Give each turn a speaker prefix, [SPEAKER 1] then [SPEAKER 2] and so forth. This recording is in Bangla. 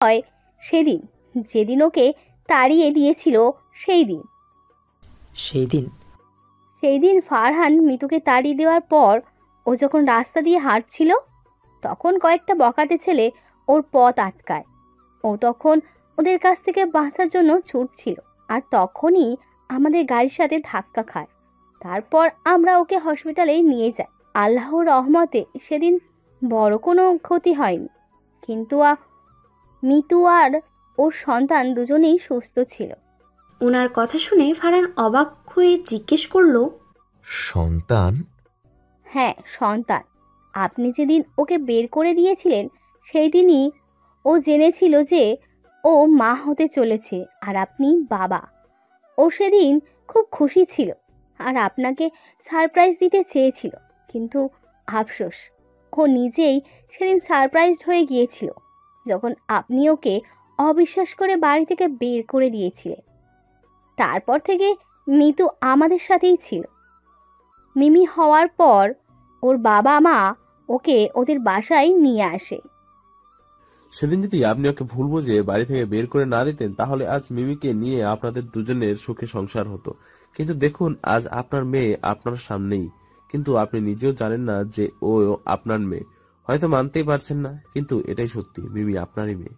[SPEAKER 1] হয় সেদিন, যেদিন ওকে তাড়িয়ে দিয়েছিল সেই দিন।
[SPEAKER 2] সেই দিন?
[SPEAKER 1] সেই দিন ফারহান মিতুকে তাড়িয়ে দেওয়ার পর ও যখন রাস্তা দিয়ে হাঁটছিল, তখন কয়েকটা বখাটে ছেলে ওর পথ আটকায়। ও তখন ওদের কাছ থেকে বাঁচার জন্য ছুটছিল, আর তখনই আমাদের গাড়ির সাথে ধাক্কা খায়। তারপর আমরা ওকে হসপিটালে নিয়ে যাই। আল্লাহর রহমতে সেদিন বড় কোনো ক্ষতি হয়নি, কিন্তু মিতু আর ওর সন্তান দুজনেই সুস্থ ছিল।
[SPEAKER 3] ওনার কথা শুনে ফারহান অবাক হয়ে জিজ্ঞেস করলো,
[SPEAKER 4] সন্তান?
[SPEAKER 1] হ্যাঁ, সন্তান। আপনি যেদিন ওকে বের করে দিয়েছিলেন সেই দিনই ও জেনেছিল যে ও মা হতে চলেছে, আর আপনি বাবা। ও সেদিন খুব খুশি ছিল আর আপনাকে সারপ্রাইজ দিতে চেয়েছিল, কিন্তু আফসোস ও নিজেই সেদিন সারপ্রাইজড হয়ে গিয়েছিল যখন আপনি ওকে অবিশ্বাস করে বাড়ি থেকে বের করে দিয়েছিলেন। তারপর থেকে মিতু আমাদের সাথেই ছিল। মিমি হওয়ার পর ওর বাবা মা ওকে ওদের বাসায় নিয়ে আসে।
[SPEAKER 5] সেদিন যদি আপনি ওকে ভুল বুঝে বাড়ি থেকে বের করে না দিতেন, তাহলে আজ মিমিকে নিয়ে আপনাদের দুজনের সুখে সংসার হতো। কিন্তু দেখুন, আজ আপনার মেয়ে আপনার সামনেই, কিন্তু আপনি নিজেও জানেন না যে ও আপনার মেয়ে। হয়তো মানতেই পারছেন না, কিন্তু এটাই সত্যি, মিমি আপনারই মেয়ে।